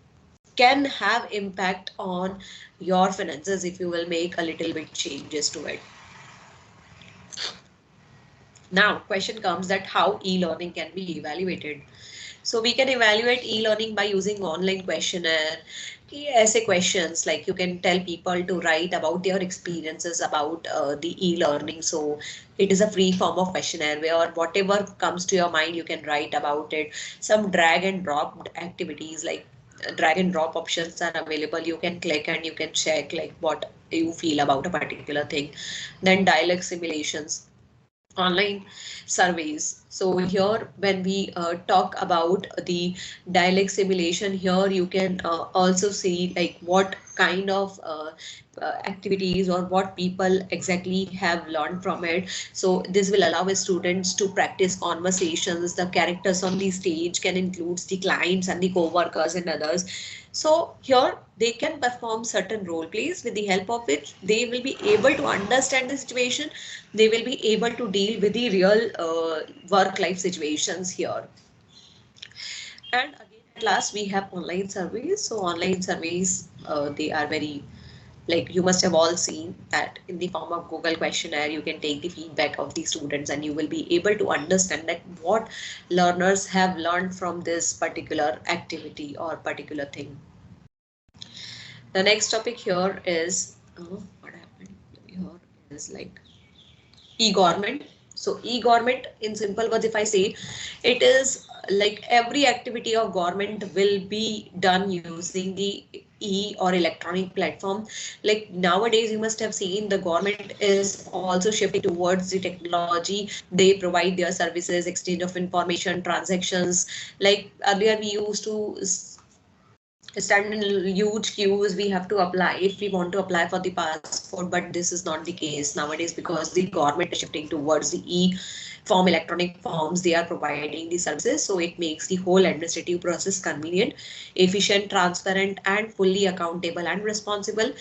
can have impact on your finances if you will make a little bit changes to it. Now, question comes that how e-learning can be evaluated. So we can evaluate e-learning by using online questionnaire, essay questions, like you can tell people to write about their experiences about the e-learning. So it is a free form of questionnaire where whatever comes to your mind, you can write about it. Some drag and drop activities, like drag and drop options are available. You can click and you can check like what you feel about a particular thing. Then dialogue simulations, online surveys. So here when we talk about the dialect simulation, here you can also see like what kind of activities or what people exactly have learned from it. So this will allow students to practice conversations. The characters on the stage can include the clients and the co-workers and others. So here they can perform certain role plays with the help of which they will be able to understand the situation. They will be able to deal with the real work life situations here. And again, at last we have online surveys. So online surveys, they are very, like you must have all seen that in the form of Google questionnaire, you can take the feedback of the students and you will be able to understand that what learners have learned from this particular activity or particular thing. The next topic here is, what happened here is like e-government. So e-government, in simple words, if I say, it is like every activity of government will be done using the or electronic platform. Like nowadays you must have seen the government is also shifting towards the technology. They provide their services, exchange of information, transactions. Like earlier we used to stand in huge queues, we have to apply if we want to apply for the passport, but this is not the case nowadays because the government is shifting towards the form, electronic forms. They are providing the services, so it makes the whole administrative process convenient, efficient, transparent, and fully accountable and responsible.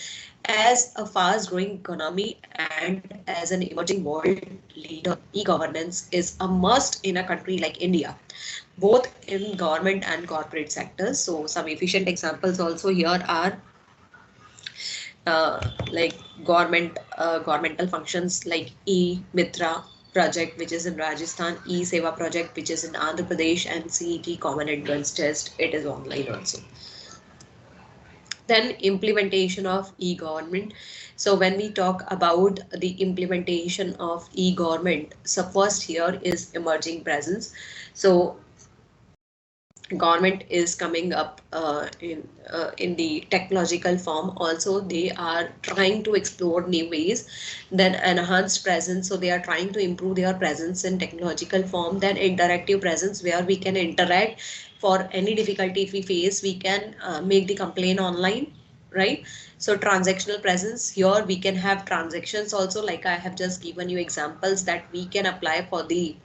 As a fast growing economy and as an emerging world leader, e-governance is a must in a country like India, both in government and corporate sectors. So some efficient examples also here are like governmental functions like e-Mitra project, which is in Rajasthan, e-Seva project, which is in Andhra Pradesh, and CET common entrance test. It is online also. Then implementation of e-government. So when we talk about the implementation of e-government, so first here is emerging presence. So government is coming up in the technological form. Also they are trying to explore new ways. Then enhanced presence, so they are trying to improve their presence in technological form. Then interactive presence, where we can interact. For any difficulty if we face, we can make the complaint online, right? So transactional presence, here we can have transactions also, like I have just given you examples that we can apply for the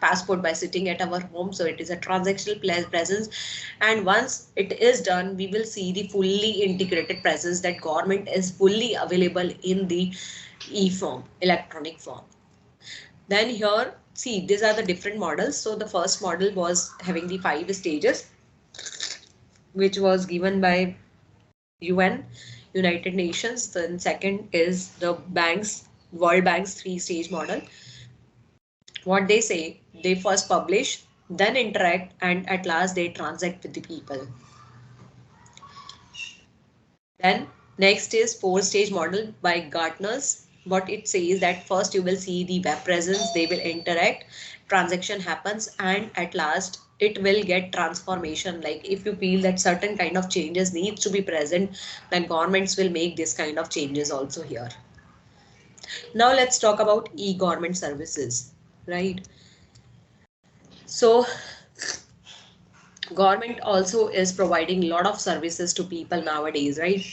passport by sitting at our home. So it is a transactional presence, and once it is done, we will see the fully integrated presence, that government is fully available in the e-form, electronic form. Then here, see, these are the different models. So the first model was having the 5 stages, which was given by UN, United Nations. Then second is the World Bank's 3-stage model. What they say, they first publish, then interact, and at last they transact with the people. Then next is 4-stage model by Gartner's. What it says that first you will see the web presence, they will interact, transaction happens, and at last it will get transformation. Like if you feel that certain kind of changes needs to be present, then governments will make this kind of changes also here. Now let's talk about e-government services, right? So government also is providing a lot of services to people nowadays, right?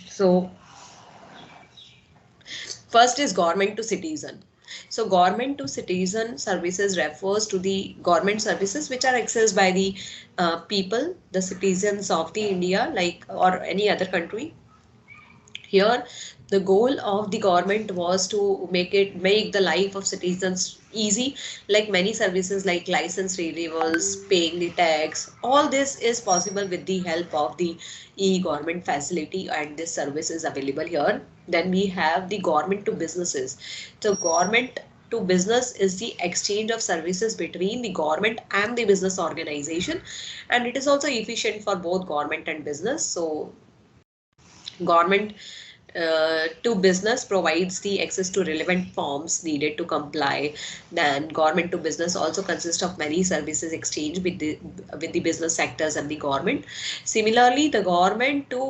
So First is government to citizen. So government to citizen services refers to the government services which are accessed by the people, the citizens of the India, like or any other country. Here, the goal of the government was to make the life of citizens easy, like many services like license renewals, paying the tax. All this is possible with the help of the e-government facility, and this service is available here. Then we have the government to businesses. So government to business is the exchange of services between the government and the business organization, and it is also efficient for both government and business. So government to business provides the access to relevant forms needed to comply. Then government to business also consists of many services exchanged with the business sectors and the government. Similarly, the government to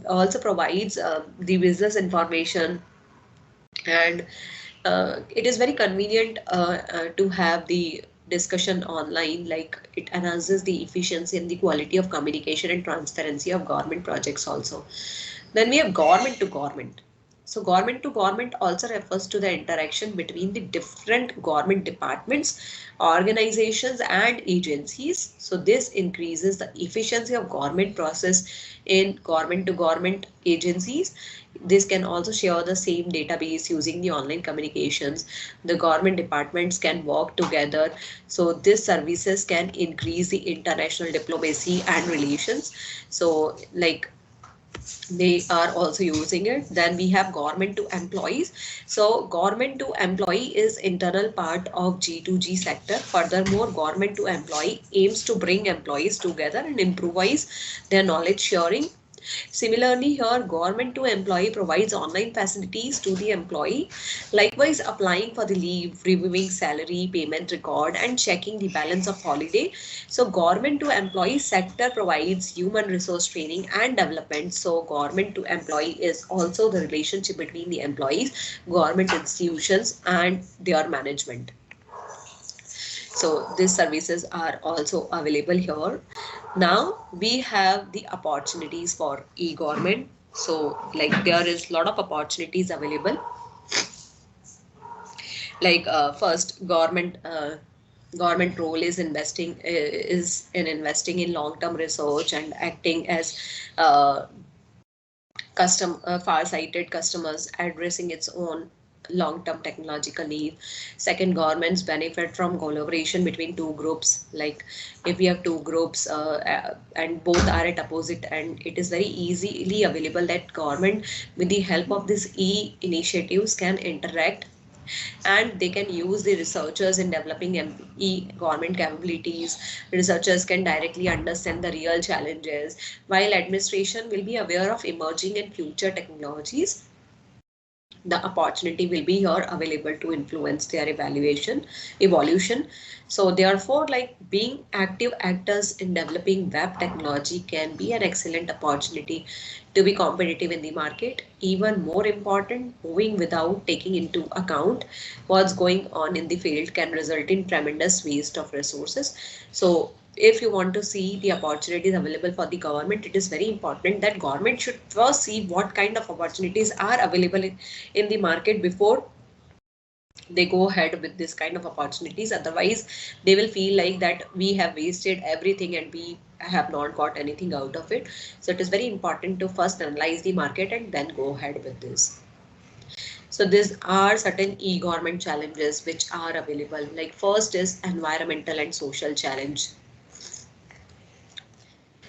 also provides the business information, and it is very convenient to have the discussion online, like it enhances the efficiency and the quality of communication and transparency of government projects also. Then we have government to government. So government to government also refers to the interaction between the different government departments, organizations and agencies. So this increases the efficiency of government process in government to government agencies. This can also share the same database using the online communications. The government departments can work together. So these services can increase the international diplomacy and relations. So like they are also using it. Then we have government to employees. So government to employee is internal part of G2G sector. Furthermore, government to employee aims to bring employees together and improvise their knowledge sharing. Similarly, here government to employee provides online facilities to the employee, likewise applying for the leave, reviewing salary, payment record, and checking the balance of holiday. So government to employee sector provides human resource training and development. So government to employee is also the relationship between the employees, government institutions, and their management. So these services are also available here. Now we have the opportunities for e-government. So like there is a lot of opportunities available. Like first, government role is investing in long-term research and acting as uh, far-sighted customers, addressing its own long-term technological need. Second, governments benefit from collaboration between two groups. Like if we have two groups and both are at opposite, and it is very easily available that government with the help of these initiatives can interact, and they can use the researchers in developing e-government capabilities. Researchers can directly understand the real challenges, while administration will be aware of emerging and future technologies. The opportunity will be here available to influence their evolution. So therefore, like being active actors in developing web technology can be an excellent opportunity to be competitive in the market. Even more important, moving without taking into account what's going on in the field can result in tremendous waste of resources. So if you want to see the opportunities available for the government, it is very important that government should first see what kind of opportunities are available in the market before they go ahead with this kind of opportunities. Otherwise, they will feel like that we have wasted everything and we have not got anything out of it. So it is very important to first analyze the market and then go ahead with this. So these are certain e-government challenges which are available. Like first is environmental and social challenge.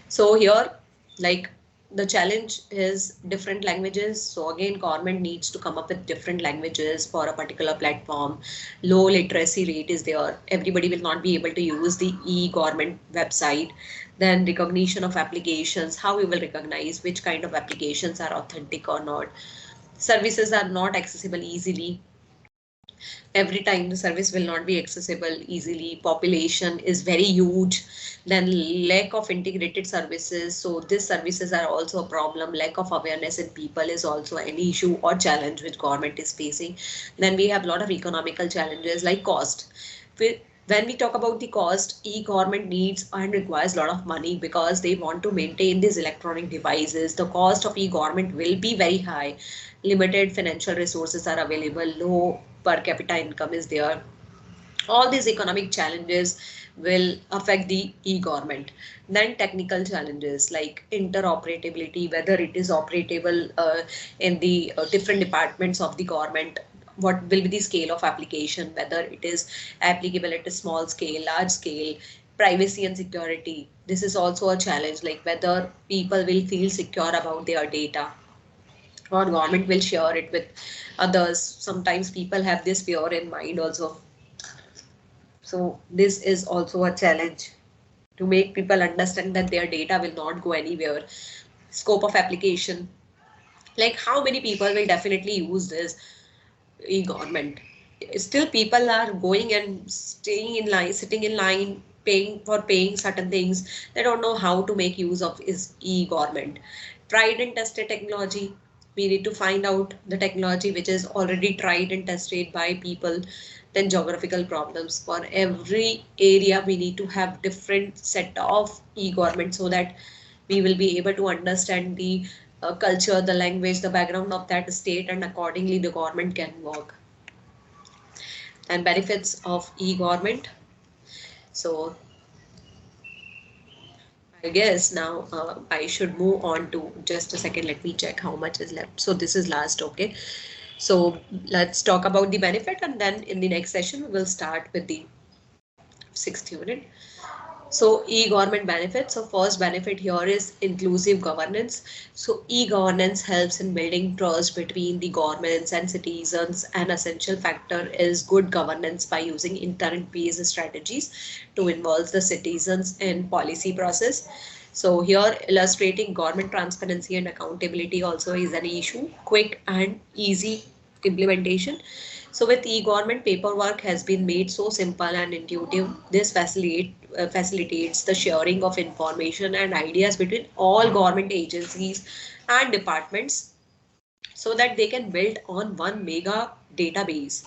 So here, like the challenge is different languages. So again, government needs to come up with different languages for a particular platform. Low literacy rate is there. Everybody will not be able to use the e-government website. Then recognition of applications, how we will recognize which kind of applications are authentic or not. Services are not accessible easily. Every time the service will not be accessible easily. Population is very huge. Then lack of integrated services. So these services are also a problem. Lack of awareness in people is also an issue or challenge which government is facing. Then we have a lot of economical challenges like cost. When we talk about the cost, e-government needs and requires a lot of money because they want to maintain these electronic devices. The cost of e-government will be very high. Limited financial resources are available, low per capita income is there. All these economic challenges will affect the e-government. Then technical challenges like interoperability, whether it is operatable in the different departments of the government, what will be the scale of application, whether it is applicable at a small scale, large scale, privacy and security. This is also a challenge, like whether people will feel secure about their data or government will share it with others. Sometimes people have this fear in mind also, so this is also a challenge to make people understand that their data will not go anywhere. Scope of application, like how many people will definitely use this e-government. Still people are going and staying in line, sitting in line, paying certain things. They don't know how to make use of is e-government. Tried and tested technology, we need to find out the technology which is already tried and tested by people. Then geographical problems, for every area we need to have different set of e-government so that we will be able to understand the culture, the language, the background of that state, and accordingly the government can work. And benefits of e-government. So I guess now I should move on to, just a second, let me check how much is left. So this is last, okay. So let's talk about the benefit, and then in the next session we will start with the 6th unit. So e-government benefits. So first benefit here is inclusive governance. So e-governance helps in building trust between the governments and citizens. An essential factor is good governance by using internet-based strategies to involve the citizens in policy process. So here illustrating government transparency and accountability also is an issue. Quick and easy implementation. So with e-government, paperwork has been made so simple and intuitive. This facilitates the sharing of information and ideas between all government agencies and departments so that they can build on one mega database.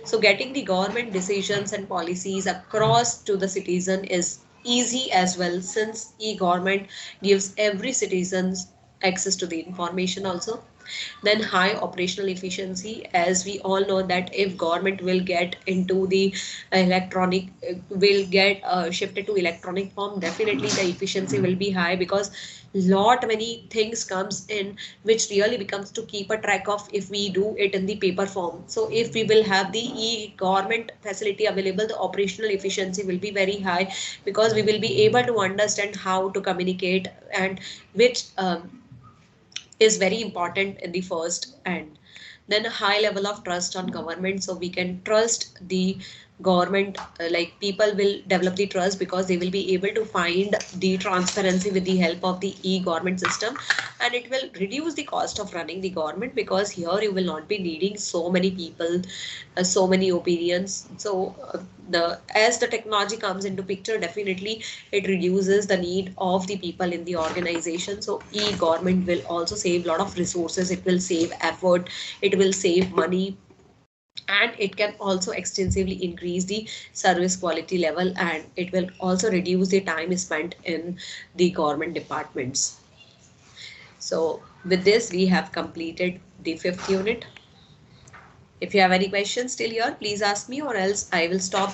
So getting the government decisions and policies across to the citizen is easy as well, since e-government gives every citizens access to the information also. Then high operational efficiency, as we all know that if government will get into the electronic, will get shifted to electronic form, definitely the efficiency will be high, because lot many things comes in which really becomes to keep a track of if we do it in the paper form. So if we will have the e-government facility available, the operational efficiency will be very high, because we will be able to understand how to communicate and which is very important in the first end. Then a high level of trust on government, so we can trust the government, like people will develop the trust because they will be able to find the transparency with the help of the e-government system, and it will reduce the cost of running the government, because here you will not be needing so many people, so many opinions. So the as the technology comes into picture, definitely it reduces the need of the people in the organization. So e-government will also save a lot of resources, it will save effort, it will save money, and it can also extensively increase the service quality level, and it will also reduce the time spent in the government departments. So with this we have completed the 5th unit. If you have any questions still here, please ask me, or else I will stop